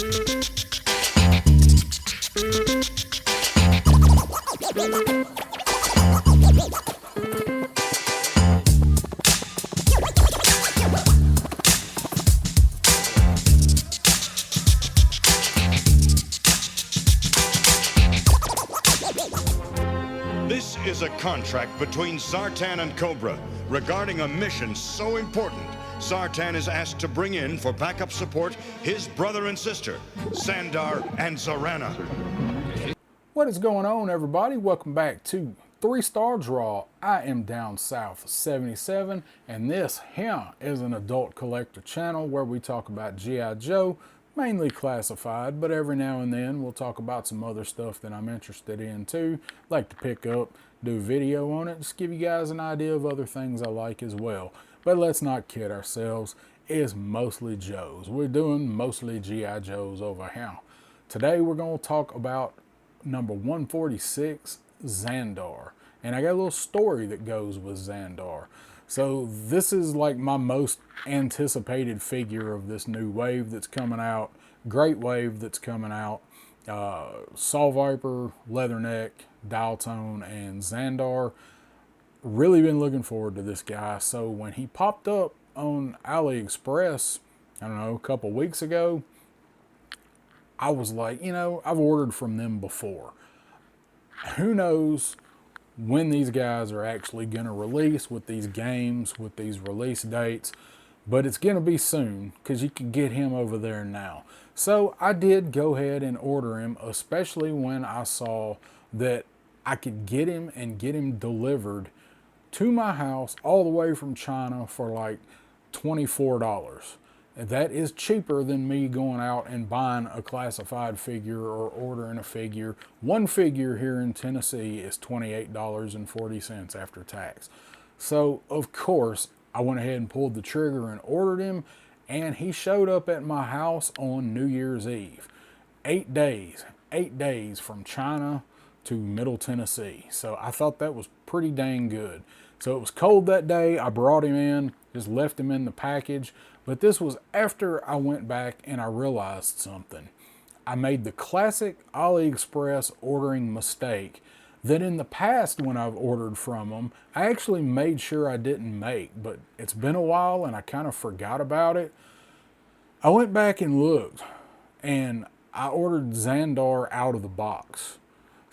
This is a contract between Zartan and Cobra regarding a mission so important. Zartan is asked to bring in for backup support his brother and sister, Zandar and Zarana. What is going on, everybody? Welcome back to 3-Star Draw. I am Down South 77, and this here is an adult collector channel where we talk about G.I. Joe, mainly classified, but every now and then we'll talk about some other stuff that I'm interested in too. Like to pick up, do a video on it, just give you guys an idea of other things I like as well. But let's not kid ourselves, it's mostly Joes. We're doing mostly G.I. Joes over here. Today we're going to talk about number 146, Zandar. And I got a little story that goes with Zandar. So this is like my most anticipated figure of this new wave that's coming out. Great wave that's coming out. Saw Viper, Leatherneck, Dial Tone, and Zandar. Really been looking forward to this guy. So when he popped up on AliExpress, I don't know, a couple weeks ago, I was like, you know, I've ordered from them before. Who knows when these guys are actually going to release with these games, with these release dates, but it's going to be soon because you can get him over there now. So I did go ahead and order him, especially when I saw that I could get him and get him delivered to my house all the way from China for like $24. That is cheaper than me going out and buying a classified figure or ordering a figure. One figure here in Tennessee is $28.40 after tax. So, of course, I went ahead and pulled the trigger and ordered him, and he showed up at my house on New Year's Eve. 8 days from China to Middle Tennessee. So I thought that was pretty dang good. So it was cold that day. I brought him in, just left him in the package. But this was after I went back and I realized something. I made the classic AliExpress ordering mistake that in the past when I've ordered from them, I actually made sure I didn't make, but it's been a while and I kind of forgot about it. I went back and looked and I ordered Zandar out of the box.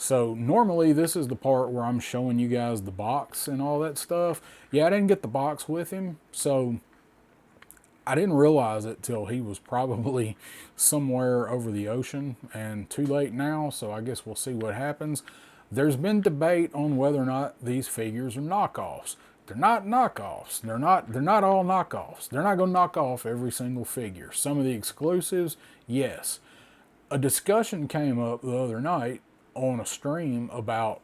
So normally this is the part where I'm showing you guys the box and all that stuff. Yeah, I didn't get the box with him, so I didn't realize it till he was probably somewhere over the ocean, and too late now, so I guess we'll see what happens. There's been debate on whether or not these figures are knockoffs. They're not knockoffs. They're not all knockoffs. They're not going to knock off every single figure. Some of the exclusives, yes. A discussion came up the other night on a stream about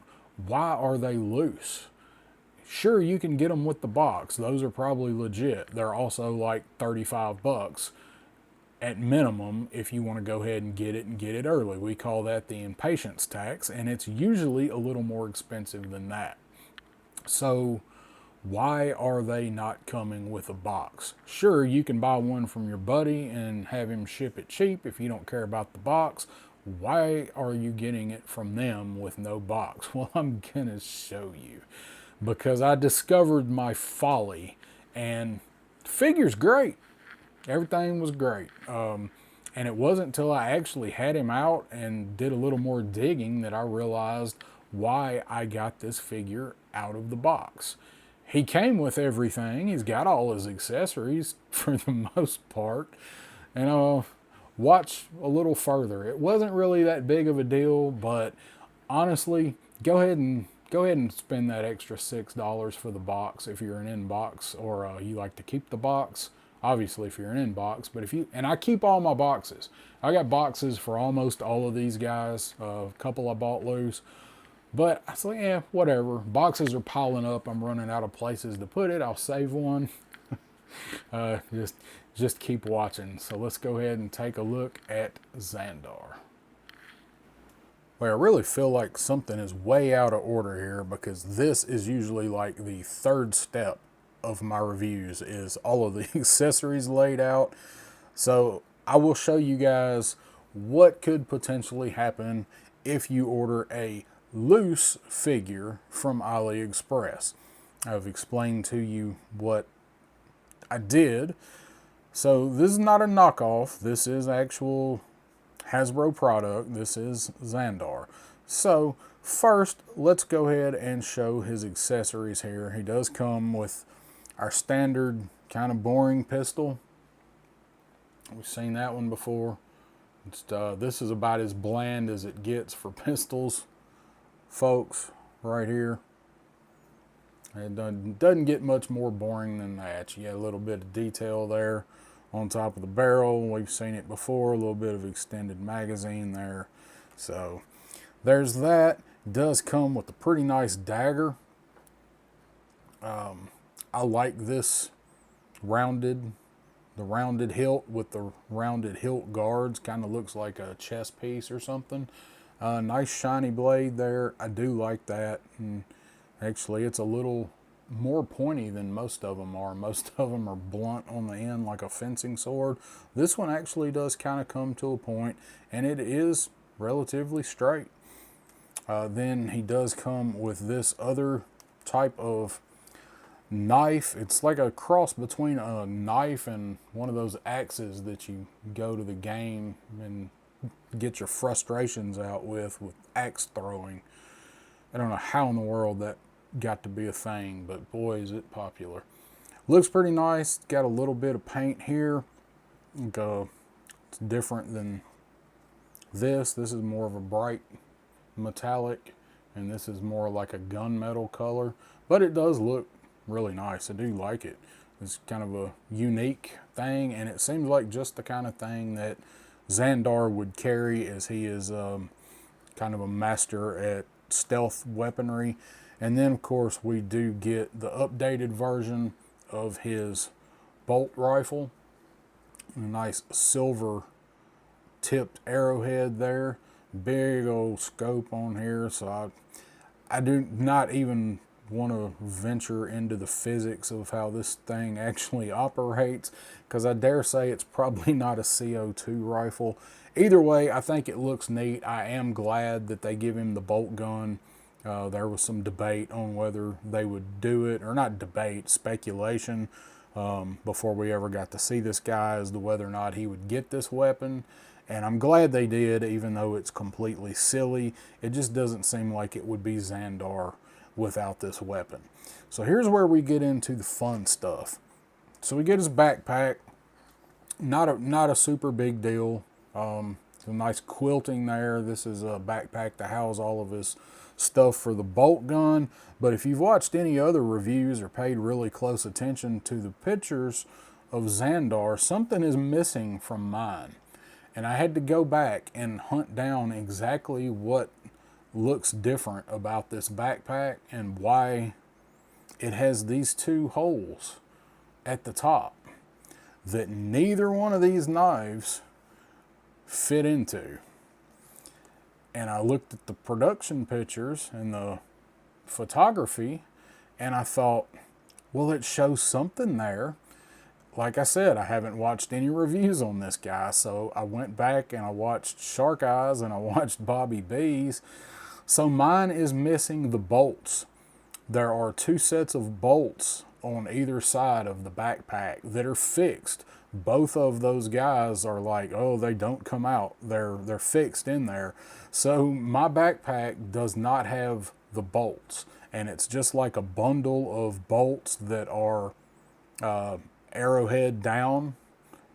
why are they loose. Sure, you can get them with the box. Those are probably legit. They're also like 35 bucks at minimum if you want to go ahead and get it early. We call that the impatience tax, and it's usually a little more expensive than that. So why are they not coming with a box? Sure, you can buy one from your buddy and have him ship it cheap if you don't care about the box. Why are you getting it from them with no box? Well, I'm gonna show you, because I discovered my folly, and the figure's great. Everything was great. And it wasn't until I actually had him out and did a little more digging that I realized why I got this figure out of the box. He came with everything. He's got all his accessories for the most part. And watch a little further. It wasn't really that big of a deal, but honestly, go ahead and spend that extra $6 for the box if you're an in-box, or you like to keep the box. Obviously, if you're an in-box, but and I keep all my boxes. I got boxes for almost all of these guys. A couple I bought loose, but I was like, yeah, whatever. Boxes are piling up. I'm running out of places to put it. I'll save one. Just keep watching. So let's go ahead and take a look at Zandar. Well, I really feel like something is way out of order here, because this is usually like the third step of my reviews, is all of the accessories laid out. So I will show you guys what could potentially happen if you order a loose figure from AliExpress. I've explained to you what I did. So this is not a knockoff. This is actual Hasbro product. This is Zandar. So first, let's go ahead and show his accessories here. He does come with our standard kind of boring pistol. We've seen that one before. This is about as bland as it gets for pistols, folks, right here. It doesn't get much more boring than that. You get a little bit of detail there on top of the barrel. We've seen it before, a little bit of extended magazine there. So there's that. It does come with a pretty nice dagger. I like this the rounded hilt with the rounded hilt guards. Kind of looks like a chess piece or something. Nice shiny blade there. I do like that. And actually, it's a little more pointy than most of them are. Most of them are blunt on the end like a fencing sword. This one actually does kind of come to a point, and it is relatively straight. Then he does come with this other type of knife. It's like a cross between a knife and one of those axes that you go to the game and get your frustrations out with axe throwing. I don't know how in the world that got to be a thing, but boy, is it popular. Looks pretty nice. Got a little bit of paint here. It's different than this. This is more of a bright metallic, and this is more like a gunmetal color, but it does look really nice. I do like it. It's kind of a unique thing, and it seems like just the kind of thing that Zandar would carry, as he is kind of a master at stealth weaponry. And then of course we do get the updated version of his bolt rifle. A nice silver tipped arrowhead there. Big old scope on here. So I do not even want to venture into the physics of how this thing actually operates, because I dare say it's probably not a CO2 rifle. Either way, I think it looks neat. I am glad that they give him the bolt gun. There was some debate on whether they would do it, or not debate, speculation, before we ever got to see this guy, as to whether or not he would get this weapon. And I'm glad they did, even though it's completely silly. It just doesn't seem like it would be Zandar without this weapon. So here's where we get into the fun stuff. So we get his backpack. Not a super big deal. Some nice quilting there. This is a backpack to house all of his stuff for the bolt gun. But if you've watched any other reviews or paid really close attention to the pictures of Zandar, something is missing from mine. And I had to go back and hunt down exactly what looks different about this backpack and why it has these two holes at the top that neither one of these knives fit into. And I looked at the production pictures and the photography, and I thought, well, it shows something there. Like I said, I haven't watched any reviews on this guy, so I went back and I watched Shark Eyes and I watched Bobby B's. So mine is missing the bolts. There are two sets of bolts on either side of the backpack that are fixed. Both of those guys are like, oh, they don't come out. They're fixed in there. So my backpack does not have the bolts, and it's just like a bundle of bolts that are arrowhead down,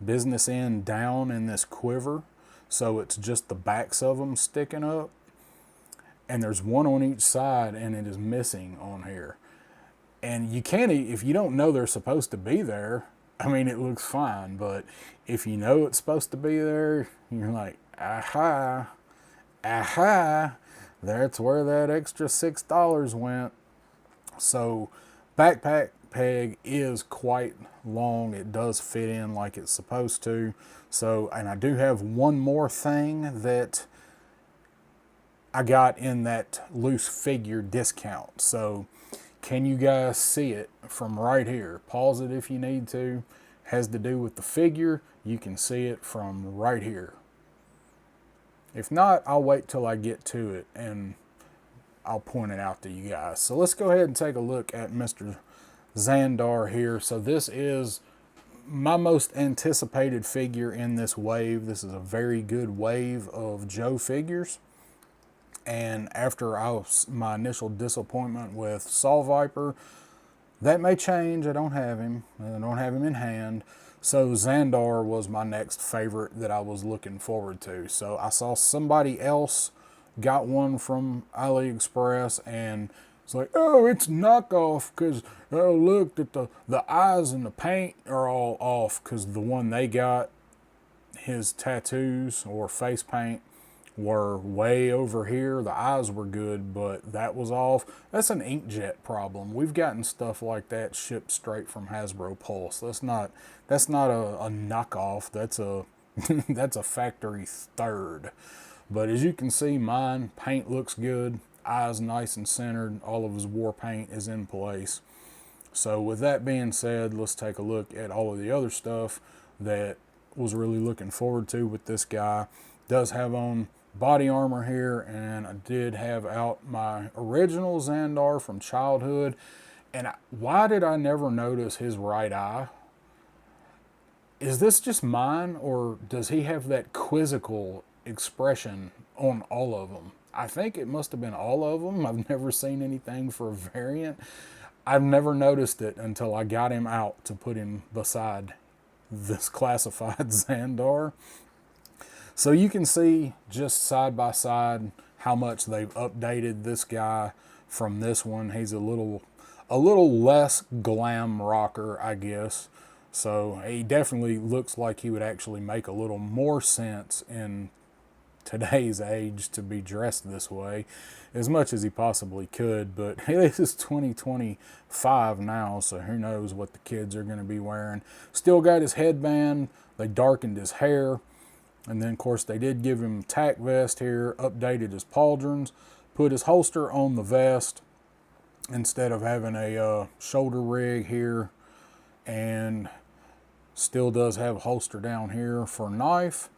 business end down in this quiver. So it's just the backs of them sticking up. And there's one on each side, and it is missing on here. And you can't, if you don't know they're supposed to be there, I mean, it looks fine. But if you know it's supposed to be there, you're like, aha, aha, that's where that extra $6 went. So backpack peg is quite long. It does fit in like it's supposed to. So, and I do have one more thing that I got in that loose figure discount. So can you guys see it from right here? Pause it if you need to. Has to do with the figure. You can see it from right here. If not, I'll wait till I get to it and I'll point it out to you guys. So let's go ahead and take a look at Mr. Zandar here. So this is my most anticipated figure in this wave. This is a very good wave of Joe figures. And after my initial disappointment with Saw Viper, that may change. I don't have him. I don't have him in hand. So Zandar was my next favorite that I was looking forward to. So I saw somebody else got one from AliExpress and it's like, oh, it's knockoff because, oh, look, that the eyes and the paint are all off because the one they got, his tattoos or face paint were way over here. The eyes were good, but that was off. That's an inkjet problem. We've gotten stuff like that shipped straight from Hasbro Pulse. That's not a knockoff. That's a that's a factory third. But as you can see, mine paint looks good. Eyes nice and centered. All of his war paint is in place. So with that being said, let's take a look at all of the other stuff that was really looking forward to with this guy. Does have on body armor here, and I did have out my original Zandar from childhood. And why did I never notice his right eye? Is this just mine, or does he have that quizzical expression on all of them? I think it must have been all of them. I've never seen anything for a variant. I've never noticed it until I got him out to put him beside this Classified Zandar. So you can see just side by side how much they've updated this guy from this one. He's a little less glam rocker, I guess. So he definitely looks like he would actually make a little more sense in today's age to be dressed this way, as much as he possibly could. But this is 2025 now, so who knows what the kids are going to be wearing. Still got his headband. They darkened his hair. And then, of course, they did give him tack vest here, updated his pauldrons, put his holster on the vest instead of having a shoulder rig here, and still does have a holster down here for a knife.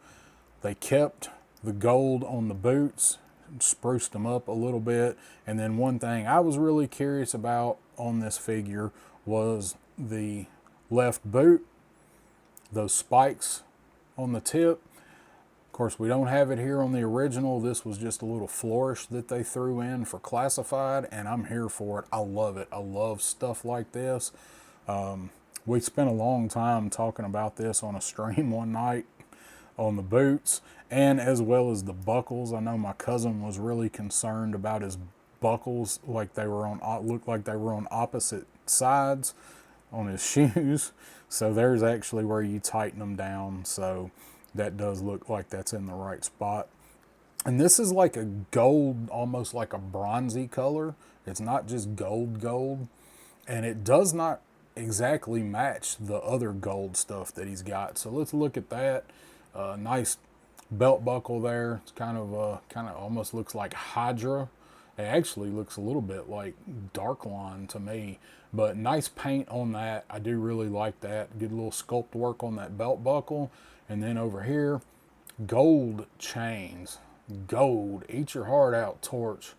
They kept the gold on the boots, spruced them up a little bit. And then one thing I was really curious about on this figure was the left boot, those spikes on the tip. Of course, we don't have it here on the original. This was just a little flourish that they threw in for Classified, and I'm here for it. I love it. I love stuff like this. We spent a long time talking about this on a stream one night on the boots, and as well as the buckles. I know my cousin was really concerned about his buckles, like they were looked like they were on opposite sides on his shoes. So there's actually where you tighten them down. So that does look like that's in the right spot. And this is like a gold, almost like a bronzy color. It's not just gold. And it does not exactly match the other gold stuff that he's got. So let's look at that. Nice belt buckle there. It's kind of almost looks like Hydra. It actually looks a little bit like Darklon to me, but nice paint on that. I do really like that. Good little sculpt work on that belt buckle. And then over here, gold chains. Gold. Eat your heart out, Torch.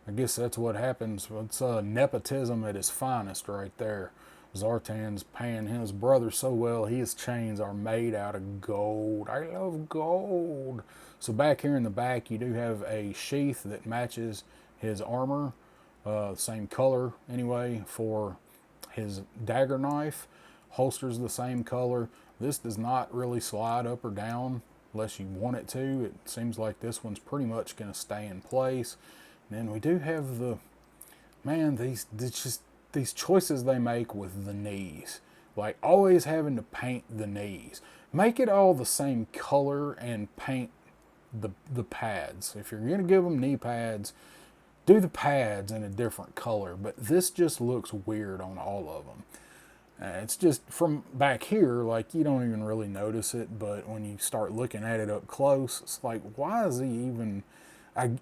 I guess that's what happens. It's nepotism at its finest right there. Zartan's paying his brother so well, his chains are made out of gold. I love gold. So back here in the back, you do have a sheath that matches his armor. Same color anyway for his dagger knife. Holster's the same color. This does not really slide up or down unless you want it to. It seems like this one's pretty much going to stay in place. And then we do have these choices they make with the knees. Like always having to paint the knees. Make it all the same color and paint the pads. If you're going to give them knee pads, do the pads in a different color. But this just looks weird on all of them. It's just from back here, like you don't even really notice it, but when you start looking at it up close, it's like, why is he even,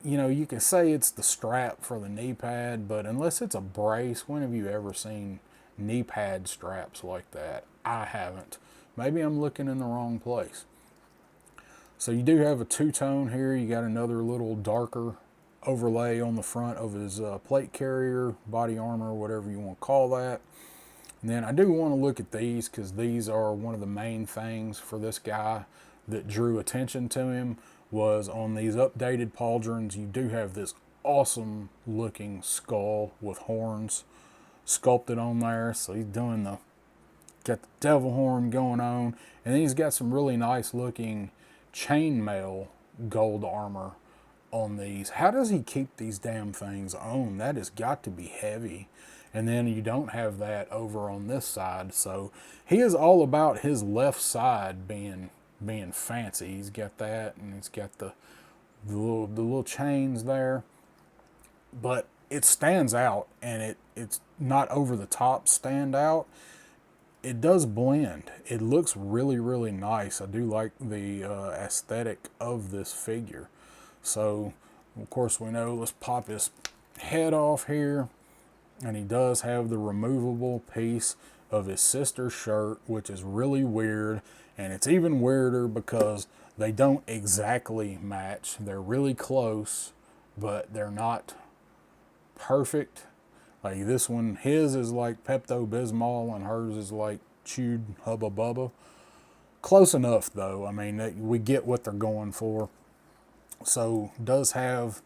you can say it's the strap for the knee pad, but unless it's a brace, when have you ever seen knee pad straps like that? I haven't. Maybe I'm looking in the wrong place. So you do have a two-tone here. You got another little darker overlay on the front of his plate carrier, body armor, whatever you want to call that. And then I do want to look at these because these are one of the main things for this guy that drew attention to him. Was on these updated pauldrons, you do have this awesome looking skull with horns sculpted on there. So he's doing got the devil horn going on, and then he's got some really nice looking chainmail gold armor on these. How does he keep these damn things on? That has got to be heavy. And then you don't have that over on this side. So he is all about his left side being fancy. He's got that, and he's got the little chains there. But it stands out, and it's not over the top stand out. It does blend. It looks really, really nice. I do like the aesthetic of this figure. So, of course, we know, let's pop his head off here. And he does have the removable piece of his sister's shirt, which is really weird. And it's even weirder because they don't exactly match. They're really close, but they're not perfect. Like this one, his is like Pepto-Bismol and hers is like chewed Hubba Bubba. Close enough though. I mean, we get what they're going for. So does have,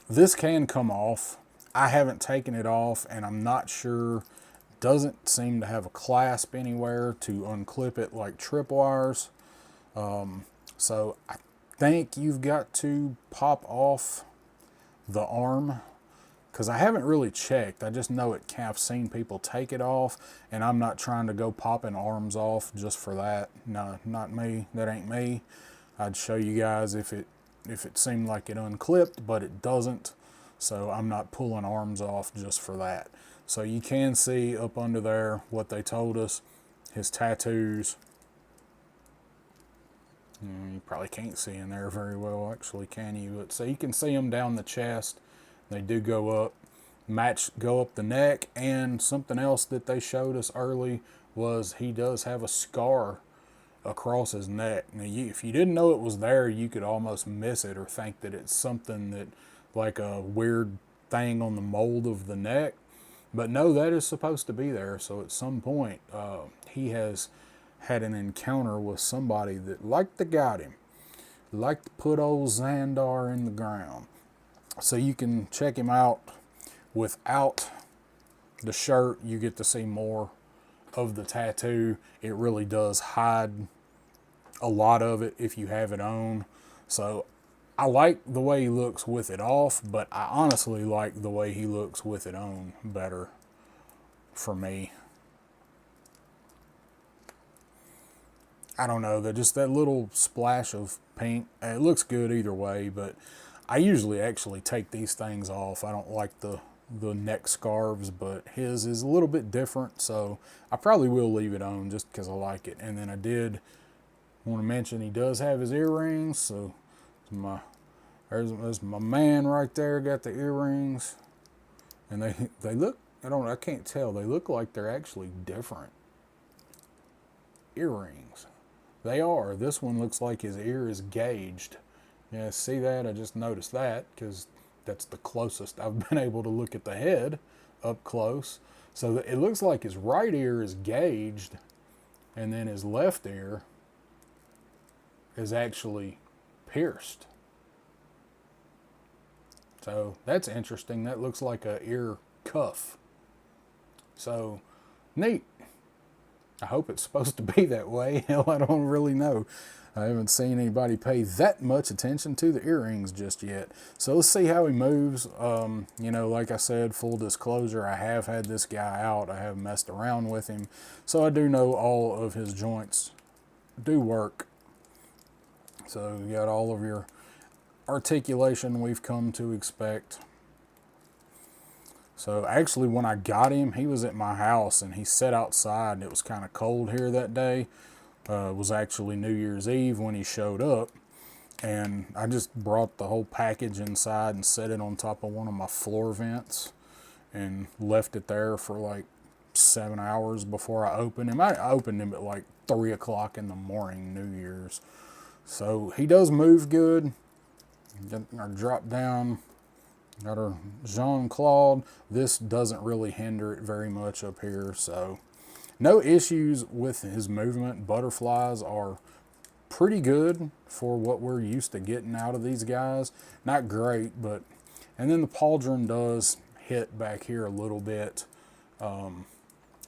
this can come off. I haven't taken it off, and I'm not sure, doesn't seem to have a clasp anywhere to unclip it like tripwires. So I think you've got to pop off the arm, because I haven't really checked. I just know I've seen people take it off, and I'm not trying to go popping arms off just for that. No, not me. That ain't me. I'd show you guys if it seemed like it unclipped, but it doesn't. So I'm not pulling arms off just for that. So you can see up under there what they told us, his tattoos. You probably can't see in there very well, actually, can you? But so you can see them down the chest. They do go up, go up the neck. And something else that they showed us early was he does have a scar across his neck. Now, if you didn't know it was there, you could almost miss it or think that it's something that, like a weird thing on the mold of the neck. But no, that is supposed to be there. So at some point, he has had an encounter with somebody that liked to got him, liked to put old Zandar in the ground. So you can check him out without the shirt. You get to see more of the tattoo. It really does hide a lot of it if you have it on. So I like the way he looks with it off, but I honestly like the way he looks with it on better for me. I don't know, just that little splash of pink. It looks good either way, but I usually actually take these things off. I don't like the neck scarves, but his is a little bit different, so I probably will leave it on just because I like it. And then I did want to mention he does have his earrings, so there's my man right there, got the earrings, and they look, I can't tell, they look like they're actually different earrings. They are. This one looks like his ear is gauged. Yeah, see that? I just noticed that because that's the closest I've been able to look at the head up close. So it looks like his right ear is gauged, and then his left ear is actually pierced. So that's interesting. That looks like a ear cuff. So neat. I hope it's supposed to be that way. Hell, I don't really know. I haven't seen anybody pay that much attention to the earrings just yet. So let's see how he moves. You know, like I said, full disclosure, I have had this guy out. I have messed around with him. So I do know all of his joints do work. So you got all of your articulation we've come to expect. So actually when I got him, he was at my house and he sat outside, and it was kind of cold here that day. It was actually New Year's Eve when he showed up, and I just brought the whole package inside and set it on top of one of my floor vents and left it there for like 7 hours before I opened him. I opened him at like 3 o'clock in the morning, New Year's. So he does move good. Got our drop down, got our Jean-Claude. This doesn't really hinder it very much up here, so no issues with his movement. Butterflies are pretty good for what we're used to getting out of these guys. Not great, but, and then the pauldron does hit back here a little bit.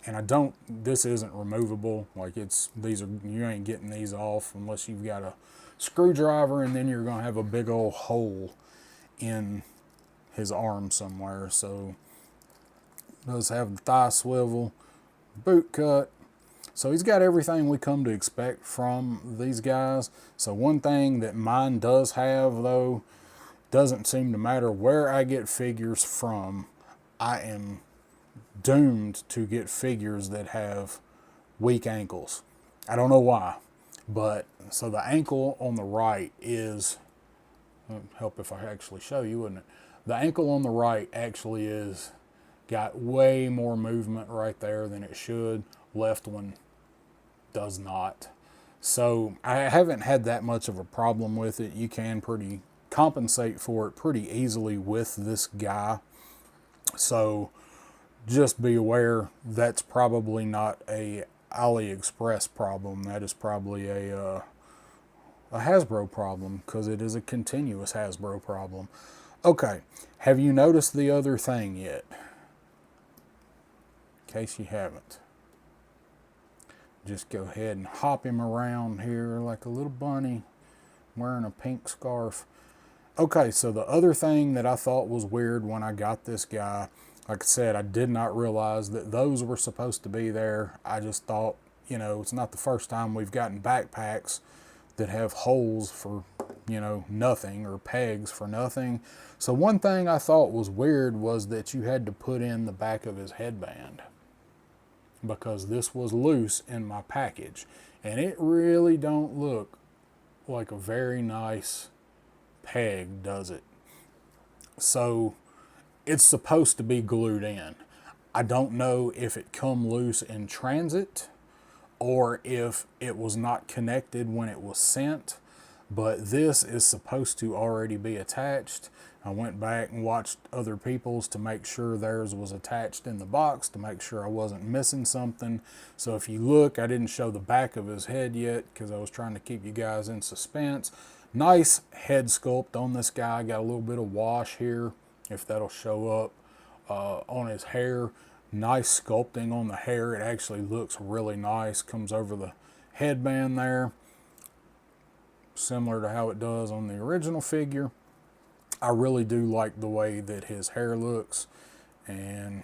And this isn't removable. Like you ain't getting these off unless you've got a screwdriver, and then you're gonna have a big old hole in his arm somewhere. So it does have the thigh swivel, boot cut. So he's got everything we come to expect from these guys. So one thing that mine does have, though, doesn't seem to matter where I get figures from, I am doomed to get figures that have weak ankles. I don't know why, but so the ankle on the right is, help if I actually show you, wouldn't it? The ankle on the right actually is got way more movement right there than it should. Left one does not. So I haven't had that much of a problem with it. You can compensate for it pretty easily with this guy. So just be aware that's probably not a AliExpress problem. That is probably a Hasbro problem, because it is a continuous Hasbro problem. Okay, have you noticed the other thing yet? In case you haven't. Just go ahead and hop him around here like a little bunny wearing a pink scarf. Okay, so the other thing that I thought was weird when I got this guy, like I said, I did not realize that those were supposed to be there. I just thought, it's not the first time we've gotten backpacks that have holes for, nothing, or pegs for nothing. So one thing I thought was weird was that you had to put in the back of his headband, because this was loose in my package, and it really don't look like a very nice peg, does it? So it's supposed to be glued in. I don't know if it come loose in transit or if it was not connected when it was sent, but this is supposed to already be attached. I went back and watched other people's to make sure theirs was attached in the box, to make sure I wasn't missing something. So if you look, I didn't show the back of his head yet because I was trying to keep you guys in suspense. Nice head sculpt on this guy. Got a little bit of wash here, if that'll show up on his hair. Nice sculpting on the hair. It actually looks really nice. Comes over the headband there, similar to how it does on the original figure. I really do like the way that his hair looks. And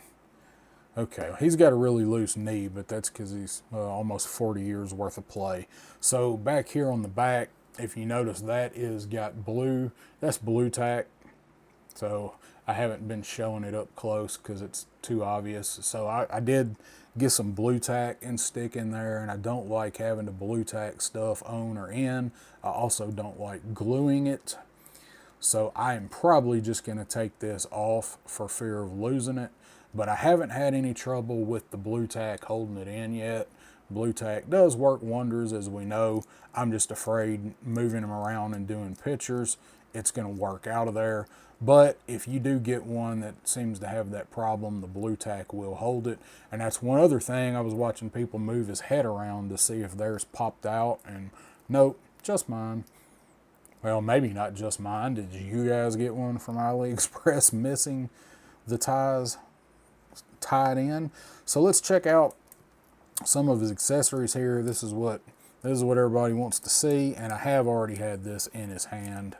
okay, he's got a really loose knee, but that's because he's almost 40 years worth of play. So back here on the back, if you notice, that is got blue. That's blue tack. So I haven't been showing it up close because it's too obvious. So I did get some blue tack and stick in there, and I don't like having the blue tack stuff on or in. I also don't like gluing it. So I am probably just going to take this off for fear of losing it. But I haven't had any trouble with the blue tack holding it in yet. Blue tack does work wonders, as we know. I'm just afraid moving them around and doing pictures, it's going to work out of there. But if you do get one that seems to have that problem, the blue tack will hold it. And that's one other thing. I was watching people move his head around to see if theirs popped out, and nope, just mine. Well, maybe not just mine. Did you guys get one from AliExpress missing the ties tied in? So let's check out some of his accessories here. This is what everybody wants to see, and I have already had this in his hand.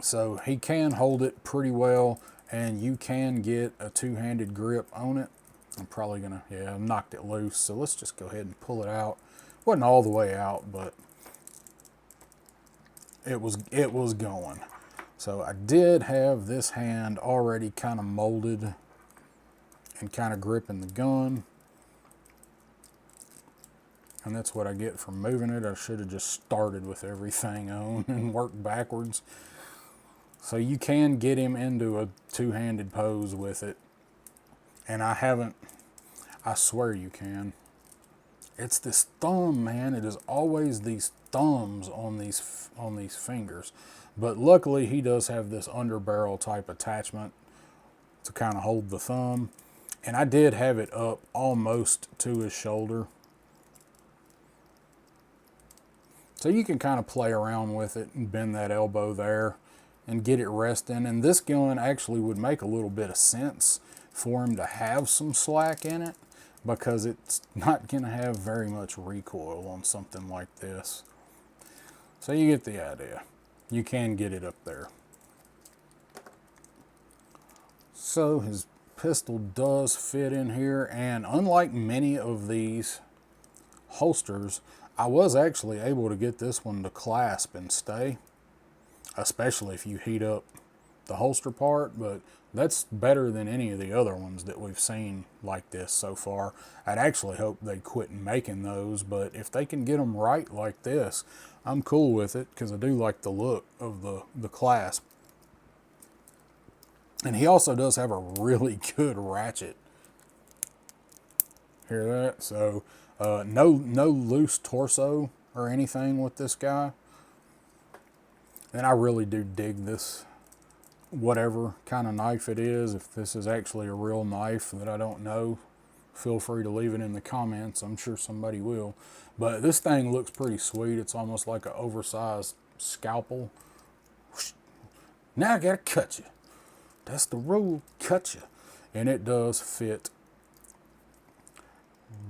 So he can hold it pretty well, and you can get a two-handed grip on it. I'm probably gonna, I knocked it loose. So let's just go ahead and pull it out. Wasn't all the way out, but it was going. So I did have this hand already kind of molded and kind of gripping the gun. And that's what I get from moving it. I should have just started with everything on and worked backwards. So you can get him into a two-handed pose with it. And I haven't, I swear you can. It's this thumb, man. It is always these thumbs on these fingers. But luckily he does have this underbarrel type attachment to kind of hold the thumb. And I did have it up almost to his shoulder. So you can kind of play around with it and bend that elbow there and get it resting. And this gun actually would make a little bit of sense for him to have some slack in it, because it's not going to have very much recoil on something like this. So you get the idea. You can get it up there. So his pistol does fit in here, and unlike many of these holsters, I was actually able to get this one to clasp and stay, especially if you heat up the holster part, but that's better than any of the other ones that we've seen like this so far. I'd actually hope they quit making those, but if they can get them right like this, I'm cool with it, because I do like the look of the clasp. And he also does have a really good ratchet. Hear that? So no loose torso or anything with this guy. And I really do dig this, whatever kind of knife it is. If this is actually a real knife that I don't know, feel free to leave it in the comments. I'm sure somebody will. But this thing looks pretty sweet. It's almost like an oversized scalpel. Now I gotta cut you. That's the rule, cut you. And it does fit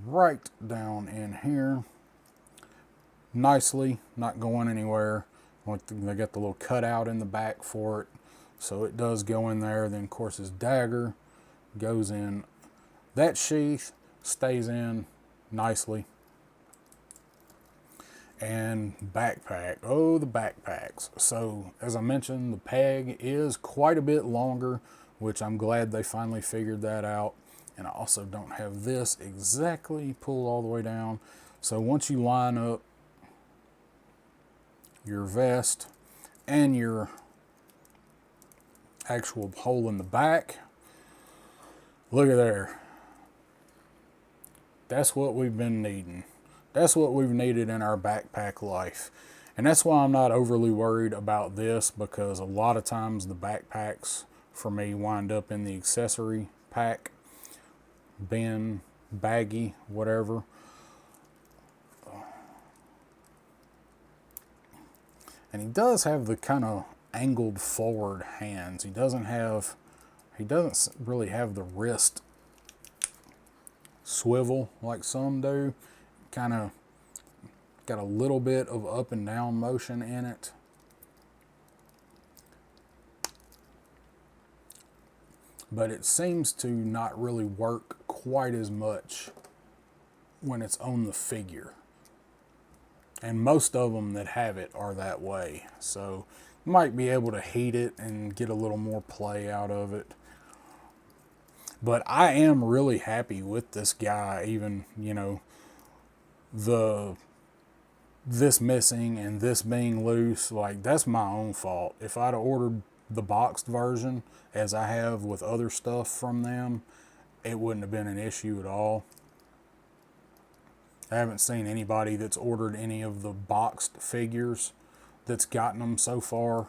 right down in here nicely, not going anywhere. They got the little cutout in the back for it, so it does go in there. Then of course his dagger goes in that sheath, stays in nicely. And backpack, oh, the backpacks. So as I mentioned, the peg is quite a bit longer, which I'm glad they finally figured that out. And I also don't have this exactly pulled all the way down. So once you line up your vest and your actual hole in the back, look at there. That's what we've been needing. That's what we've needed in our backpack life. And that's why I'm not overly worried about this, because a lot of times the backpacks for me wind up in the accessory pack, bin, baggie, whatever. And he does have the kind of angled forward hands. He doesn't really have the wrist swivel like some do. Kind of got a little bit of up and down motion in it. But it seems to not really work quite as much when it's on the figure. And most of them that have it are that way. So you might be able to heat it and get a little more play out of it. But I am really happy with this guy, even, you know, this missing and this being loose. Like, that's my own fault. If I'd have ordered the boxed version, as I have with other stuff from them, it wouldn't have been an issue at all. I haven't seen anybody that's ordered any of the boxed figures that's gotten them so far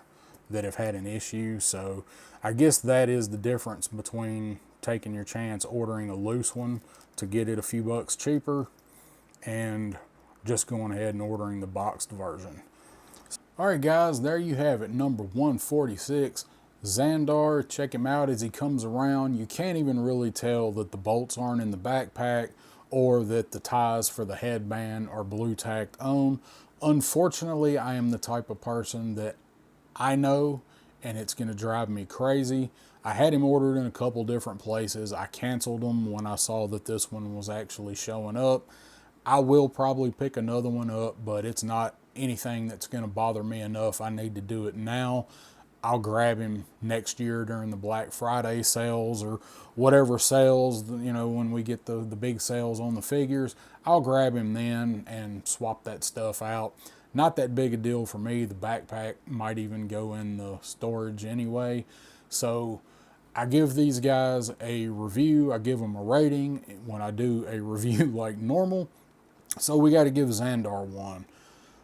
that have had an issue. So I guess that is the difference between taking your chance ordering a loose one to get it a few bucks cheaper and just going ahead and ordering the boxed version. Alright guys, there you have it, number 146, Zandar. Check him out as he comes around. You can't even really tell that the bolts aren't in the backpack or that the ties for the headband are blue tacked on. Unfortunately, I am the type of person that I know, and it's going to drive me crazy. I had him ordered in a couple different places. I canceled them when I saw that this one was actually showing up. I will probably pick another one up, but it's not anything that's going to bother me enough. I need to do it now. I'll grab him next year during the Black Friday sales or whatever sales, you know, when we get the big sales on the figures. I'll grab him then and swap that stuff out. Not that big a deal for me. The backpack might even go in the storage anyway. So I give these guys a review. I give them a rating when I do a review like normal. So we got to give Zandar one.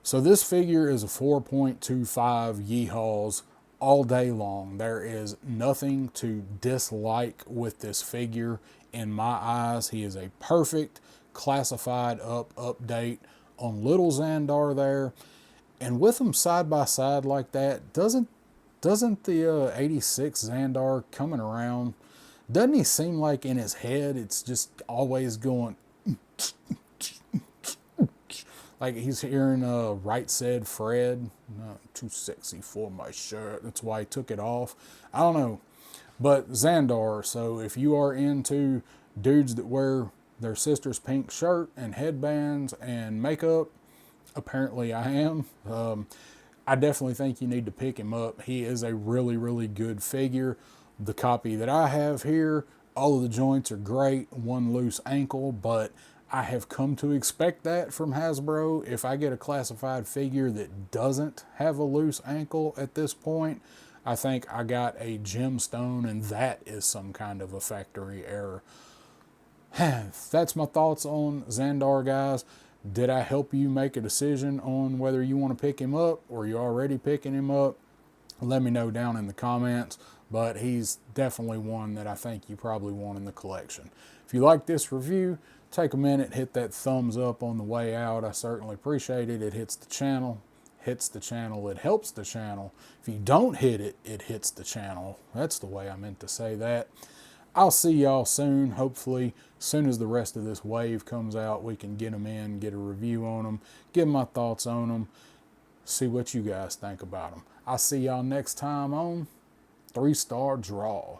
So this figure is a 4.25 Yeehaws all day long. There is nothing to dislike with this figure in my eyes. He is a perfect classified update on little Zandar there. And with them side by side like that, doesn't the 86 Zandar coming around, doesn't he seem like in his head it's just always going like he's hearing Right Said Fred, too sexy for my shirt, that's why he took it off. I don't know. But Zandar, so if you are into dudes that wear their sister's pink shirt and headbands and makeup, apparently I am. I definitely think you need to pick him up. He is a really, really good figure. The copy that I have here, all of the joints are great, one loose ankle, but I have come to expect that from Hasbro. If I get a classified figure that doesn't have a loose ankle at this point, I think I got a gemstone, and that is some kind of a factory error. That's my thoughts on Zandar, guys. Did I help you make a decision on whether you want to pick him up or you're already picking him up? Let me know down in the comments, but he's definitely one that I think you probably want in the collection. If you like this review, take a minute, hit that thumbs up on the way out. I certainly appreciate it. It hits the channel, it helps the channel. If you don't hit it, it hits the channel. That's the way I meant to say that. I'll see y'all soon. Hopefully, as soon as the rest of this wave comes out, we can get them in, get a review on them, give my thoughts on them, see what you guys think about them. I'll see y'all next time on 3 Star Draw.